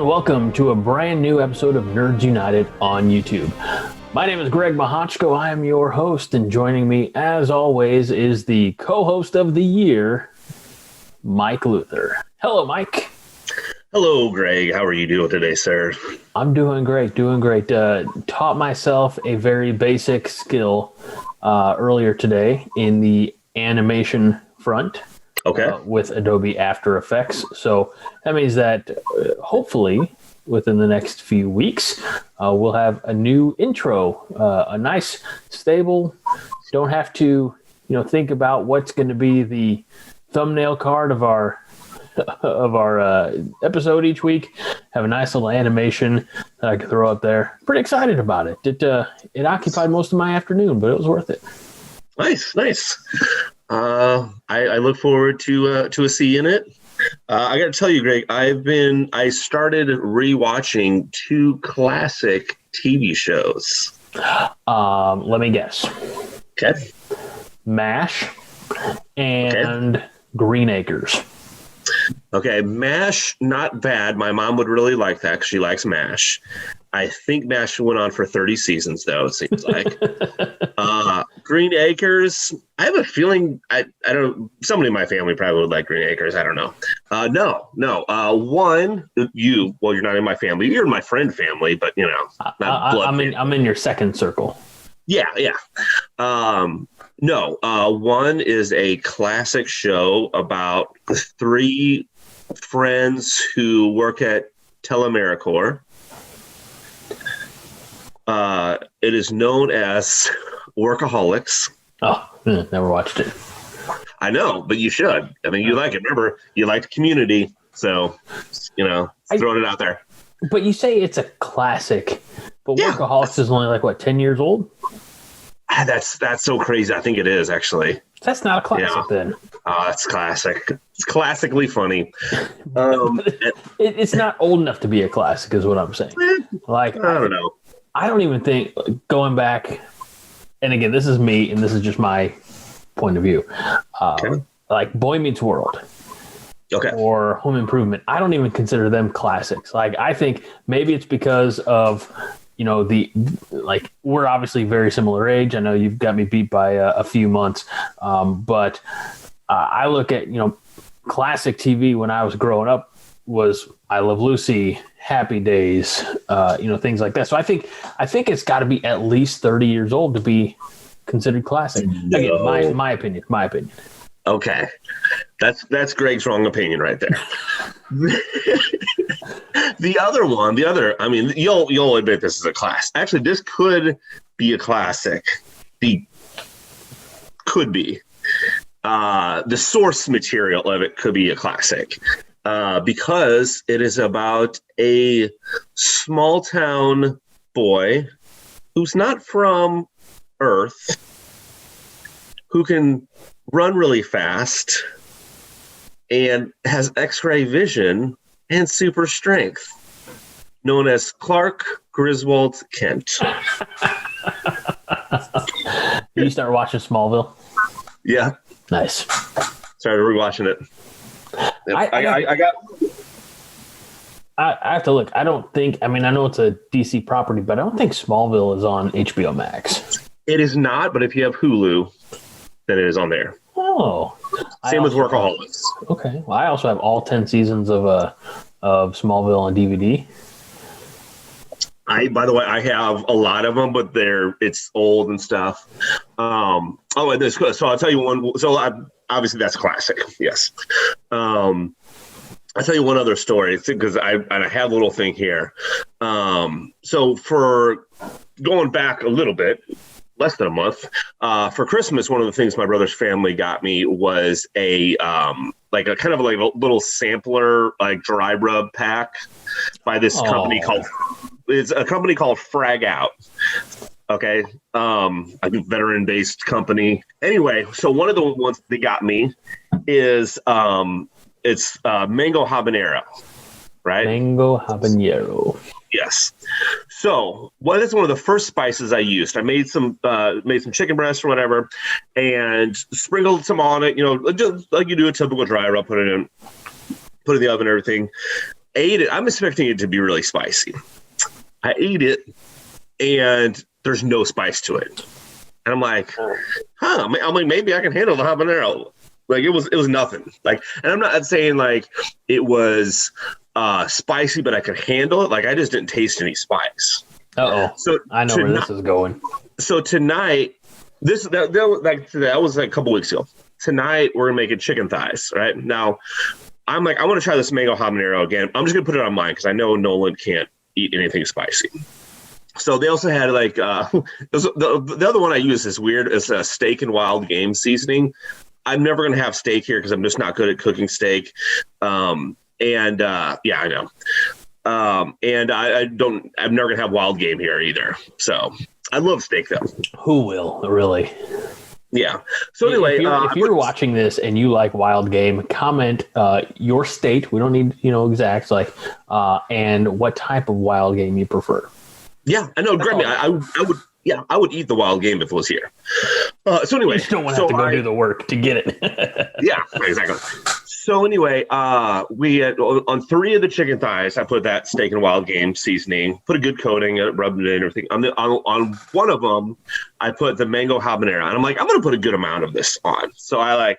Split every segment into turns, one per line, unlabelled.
and welcome to a brand new episode of Nerds United on YouTube. My name is Greg Mahochko. I am your host, and joining me, as always, is the co-host of the year, Mike Luther. Hello, Mike.
Hello, Greg. How are you doing today, sir?
I'm doing great, taught myself a very basic skill earlier today in the animation front.
Okay.
With Adobe After Effects. So that means that hopefully within the next few weeks, we'll have a new intro, a nice, stable, don't have to, think about what's going to be the thumbnail card of our episode each week. Have a nice little animation that I can throw up there. Pretty excited about it. It occupied most of my afternoon, but it was worth it.
Nice. I look forward to seeing it. I got to tell you, Greg, I started rewatching two classic TV shows.
Let me guess.
Okay.
MASH and Green Acres.
Okay, MASH, not bad. My mom would really like that because she likes MASH. I think MASH went on for 30 seasons, though, it seems like. Green Acres, I have a feeling, I don't, somebody in my family probably would like Green Acres. I don't know. No. You're not in my family. You're in my friend family, but, not blood family.
I'm in your second circle.
Yeah. One is a classic show about three friends who work at Telemericorps. It is known as Workaholics.
Oh, never watched it.
I know, but you should. I mean, you like it. Remember, you liked Community, so throwing it out there.
But you say it's a classic, but Workaholics is only 10 years old?
That's so crazy. I think it is, actually.
That's not a classic then.
Oh, it's classic. It's classically funny.
It's not old enough to be a classic, is what I'm saying.
I don't know.
I don't even think, going back, and again, this is me, and this is just my point of view. Like Boy Meets World.
Okay.
Or Home Improvement. I don't even consider them classics. I think maybe it's because of, we're obviously very similar age. I know you've got me beat by a few months. But I look at, classic TV when I was growing up was I Love Lucy, Happy Days, things like that. So I think it's got to be at least 30 years old to be considered classic.
No.
Again, my opinion.
Okay. That's Greg's wrong opinion right there. The other, I mean, you'll admit this is a class. Actually, this could be a classic. Could be. The source material of it could be a classic. Because it is about a small town boy who's not from Earth, who can run really fast and has X-ray vision and super strength, known as Clark Griswold Kent.
You start watching Smallville?
Yeah.
Nice.
Started rewatching it.
I have to look. I don't think, I know it's a DC property, but I don't think Smallville is on HBO Max.
It is not, but if you have Hulu, then it is on there.
Oh.
Same with Workaholics.
Okay. Well, I also have all 10 seasons of Smallville on DVD.
By the way, I have a lot of them, but it's old and stuff. And this, so I'll tell you one. So obviously that's classic. Yes. I'll tell you one other story because I have a little thing here. So for going back a little bit, less than a month, for Christmas, one of the things my brother's family got me was a kind of a little sampler, dry rub pack by this company it's a company called Frag Out. Okay. A veteran-based company. Anyway, so one of the ones they got me is it's mango habanero, right?
Mango habanero.
Yes. So that's one of the first spices I used. I made some chicken breast or whatever, and sprinkled some on it. Just like you do a typical dry rub, put it in the oven and everything. ate it. I'm expecting it to be really spicy. I ate it, and there's no spice to it. And I'm like, I'm like, maybe I can handle the habanero. Like it was nothing. Like, and I'm not saying like it was spicy, but I could handle it. Like I just didn't taste any spice.
So I know where this is going.
So tonight, that was like a couple weeks ago. Tonight we're making chicken thighs. Right now, I'm like, I want to try this mango habanero again. I'm just gonna put it on mine because I know Nolan can't eat anything spicy. So they also had like the other one I use is weird. It's a steak and wild game seasoning. I'm never gonna have steak here because I'm just not good at cooking steak. I know. And I'm never gonna have wild game here either. So I love steak though.
Who will really?
Yeah. So anyway,
if you're watching this and you like wild game, comment your state. We don't need exacts and what type of wild game you prefer.
Yeah, I know. Grammy, I would. Yeah, I would eat the wild game if it was here. So anyway,
you just don't want to have to go do the work to get it.
Yeah, exactly. So anyway, we had on 3 of the chicken thighs, I put that steak and wild game seasoning, put a good coating, rubbed it in, everything. On one of them, I put the mango habanero, and I'm like, I'm going to put a good amount of this on. So I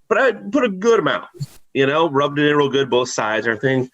put a good amount, rubbed it in real good, both sides, everything.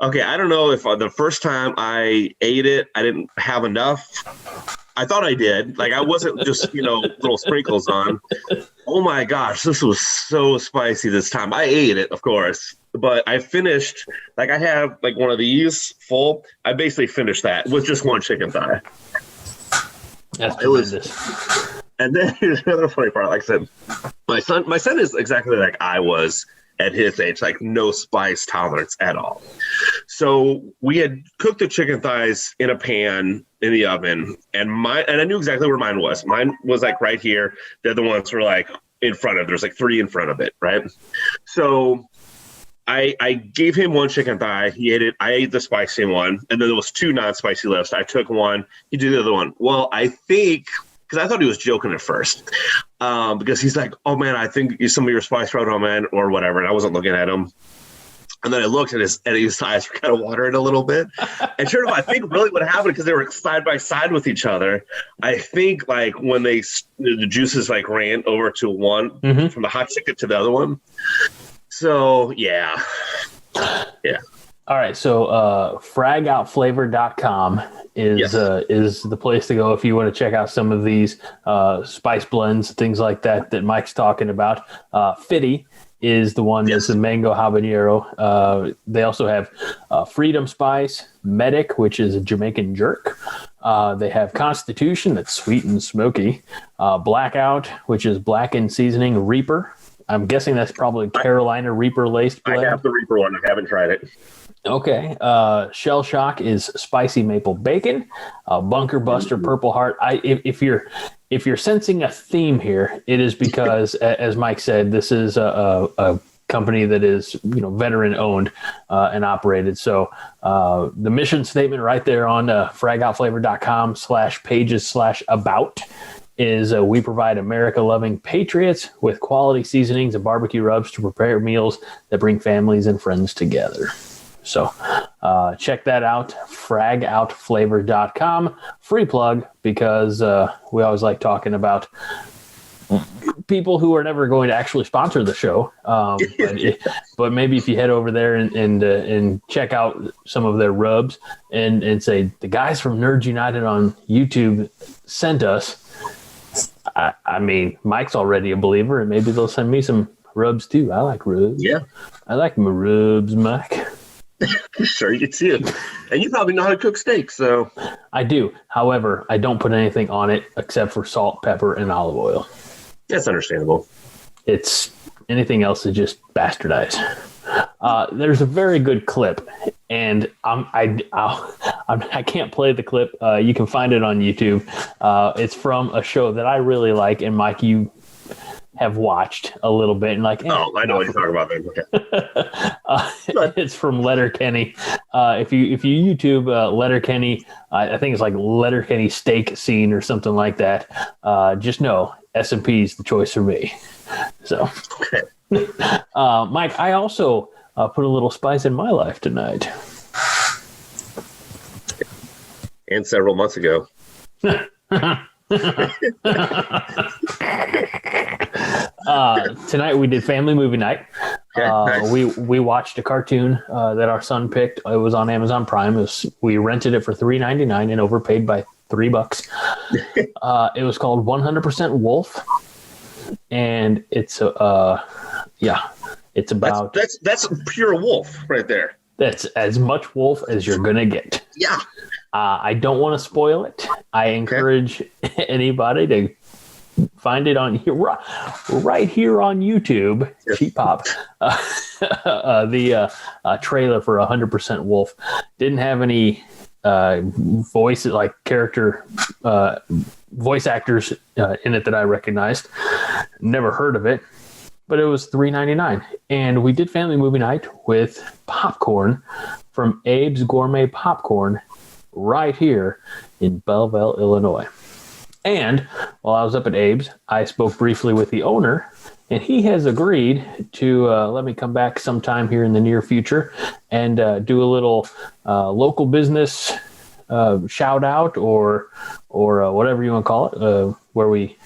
Okay, I don't know if the first time I ate it, I didn't have enough. I thought I did. Like I wasn't just, little sprinkles on. Oh my gosh, this was so spicy this time. I ate it, of course, but I finished, like I have like one of these full. I basically finished that with just one chicken thigh.
That's tremendous.
And then here's the other funny part. Like I said, my son is exactly like I was at his age, like no spice tolerance at all. So we had cooked the chicken thighs in a pan in the oven, and I knew exactly where mine was. Mine was like right here. The other ones were like in front of. There's like 3 in front of it, right? So I gave him one chicken thigh. He ate it. I ate the spicy one, and then there was 2 non-spicy left. I took one. He did the other one. Well, I think. Because I thought he was joking at first. Because he's like, oh, man, I think some of your spice right on, man, or whatever. And I wasn't looking at him. And then I looked at his eyes were kind of watering a little bit. And sure enough, I think really what happened, because they were side by side with each other, I think like when the juices like ran over to one from the hot chicken to the other one. So, yeah. Yeah.
All right, so fragoutflavor.com is the place to go if you want to check out some of these spice blends, things like that Mike's talking about. Fitty is the one that's the mango habanero. They also have Freedom Spice, Medic, which is a Jamaican jerk. They have Constitution, that's sweet and smoky. Blackout, which is blackened seasoning. Reaper, I'm guessing that's probably Carolina Reaper laced blend.
I have the Reaper one. I haven't tried it.
Okay. Shell Shock is spicy maple bacon. Bunker Buster Purple Heart. If you're sensing a theme here, it is because, as Mike said, this is a company that is veteran owned and operated. So the mission statement right there on fragoutflavor.com/pages/about is we provide America-loving patriots with quality seasonings and barbecue rubs to prepare meals that bring families and friends together. So check that out, fragoutflavor.com. Free plug, because we always like talking about people who are never going to actually sponsor the show. But maybe if you head over there and check out some of their rubs and say, the guys from Nerds United on YouTube sent us. I mean, Mike's already a believer, and maybe they'll send me some rubs too. I like rubs.
Yeah.
I like my rubs, Mike.
Sure, you can see it. And you probably know how to cook steak, so.
I do. However, I don't put anything on it except for salt, pepper, and olive oil.
That's understandable.
It's anything else is just bastardized. There's a very good clip, and I can't play the clip. You can find it on YouTube. It's from a show that I really like, and Mike, you have watched a little bit and like,
I know what you're talking about. Okay.
It's from Letterkenny. If you YouTube Letterkenny, I think it's like Letterkenny steak scene or something like that. Just know S&P is the choice for me. So, Mike, I also put a little spice in my life tonight.
And several months ago.
Tonight we did family movie night.
Nice.
We watched a cartoon that our son picked. It was on Amazon Prime. We rented it for $3.99 and overpaid by $3. It was called 100% Wolf, and it's it's about
that's pure wolf right there.
That's as much wolf as you're gonna get.
Yeah.
I don't want to spoil it. I encourage anybody to find it on here, right here on YouTube. Cheap Pop. The trailer for 100% Wolf didn't have any voice like character voice actors in it that I recognized. Never heard of it, but it was $3.99, and we did family movie night with popcorn from Abe's Gourmet Popcorn right here in Belleville, Illinois. And while I was up at Abe's, I spoke briefly with the owner, and he has agreed to let me come back sometime here in the near future and do a little local business shout out or whatever you want to call it, where we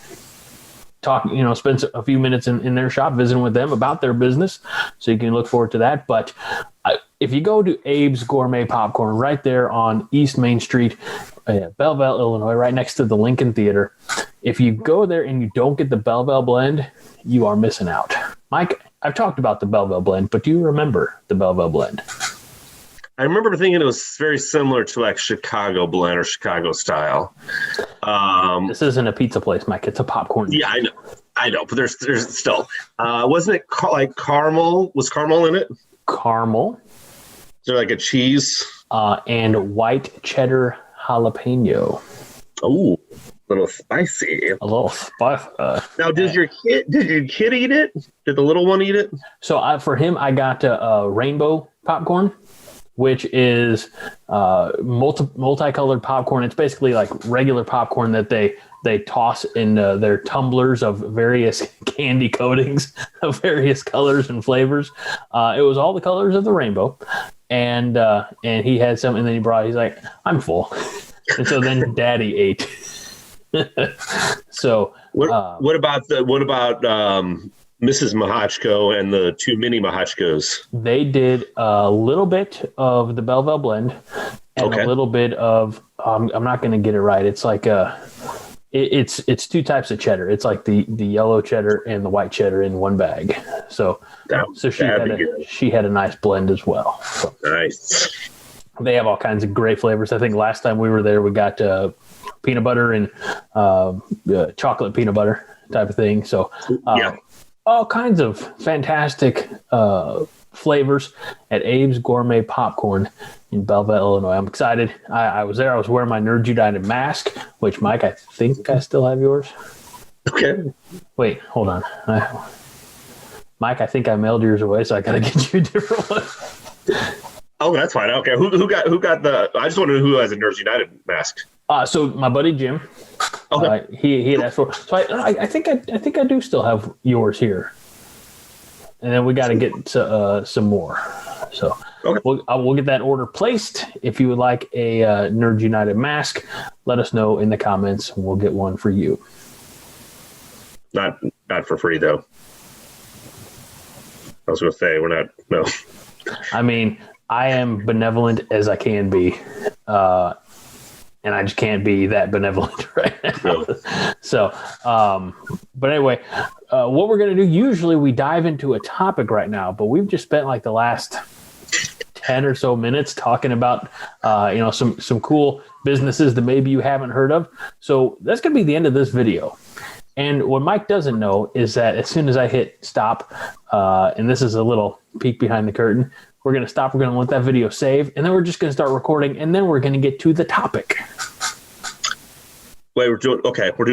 talk, spend a few minutes in their shop visiting with them about their business. So you can look forward to that. But if you go to Abe's Gourmet Popcorn right there on East Main Street, Belleville, Illinois, right next to the Lincoln Theater, if you go there and you don't get the Belleville blend, you are missing out. Mike, I've talked about the Belleville blend, but do you remember the Belleville blend?
I remember thinking it was very similar to like Chicago blend or Chicago style.
This isn't a pizza place, Mike. It's a popcorn.
Yeah, I know, but there's still. Wasn't it like caramel? Was caramel in it?
Caramel.
Is there like a cheese?
And white cheddar jalapeno.
Oh, a little spicy.
A little spice.
Now, did your kid eat it? Did the little one eat it?
So for him, I got rainbow popcorn, which is multicolored popcorn. It's basically like regular popcorn that they toss in their tumblers of various candy coatings of various colors and flavors. It was all the colors of the rainbow. And he had some, and then he's like, I'm full. And so then Daddy ate. So
what about Mrs. Mahachko and the two mini Mahachkos?
They did a little bit of the Belleville blend and a little bit of I'm not going to get it right. It's like it's two types of cheddar. It's like the yellow cheddar and the white cheddar in one bag. So she had a nice blend as well. So
nice.
They have all kinds of great flavors. I think last time we were there, we got peanut butter and chocolate peanut butter type of thing. So all kinds of fantastic flavors at Abe's Gourmet Popcorn in Belleville, Illinois. I'm excited. I was there. I was wearing my Nerd United mask, which, Mike, I think I still have yours.
Okay.
Wait, hold on. Mike, I think I mailed yours away, so I got to get you a different one.
Oh, that's fine. Okay. Who got the? I just wanted to know who has a Nerd United mask.
So my buddy Jim. Okay. He had asked for. So I think I do still have yours here. And then we got to get some more. So we'll get that order placed. If you would like a Nerd United mask, let us know in the comments, and we'll get one for you.
Not for free though. I was going to say no.
I mean, I am benevolent as I can be, and I just can't be that benevolent right now. No. So, but anyway, what we're going to do, usually we dive into a topic right now, but we've just spent like the last 10 or so minutes talking about, some cool businesses that maybe you haven't heard of. So that's going to be the end of this video. And what Mike doesn't know is that as soon as I hit stop, and this is a little peek behind the curtain, we're going to stop. We're going to let that video save, and then we're just going to start recording, and then we're going to get to the topic.
Wait, we're doing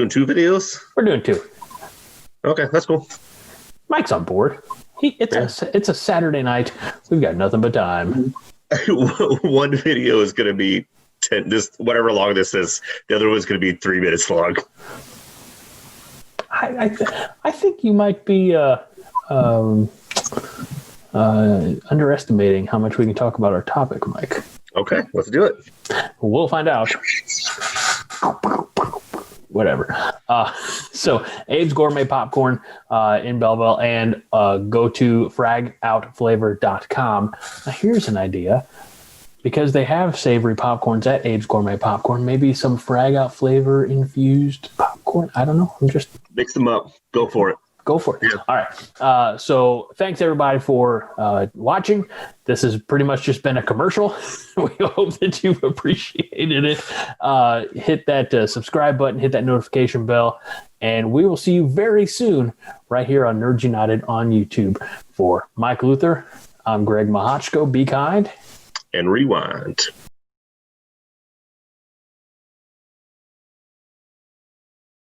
two videos?
We're doing two.
Okay, that's cool.
Mike's on board. It's a Saturday night. We've got nothing but time.
One video is going to be 10, whatever long this is. The other one's going to be 3 minutes long.
I think you might be underestimating how much we can talk about our topic, Mike.
Okay, let's do it.
We'll find out. Whatever. So Abe's Gourmet Popcorn in Belleville, and go to fragoutflavor.com. Now here's an idea. Because they have savory popcorns at Abe's Gourmet Popcorn, maybe some Frag Out Flavor infused popcorn. I don't know. I'm just
mix them up. Go for it.
Go for it.
Yeah.
All right. So thanks everybody for watching. This has pretty much just been a commercial. We hope that you've appreciated it. Hit that subscribe button, hit that notification bell, and we will see you very soon right here on Nerds United on YouTube. For Mike Luther, I'm Greg Mahochko. Be kind.
And rewind.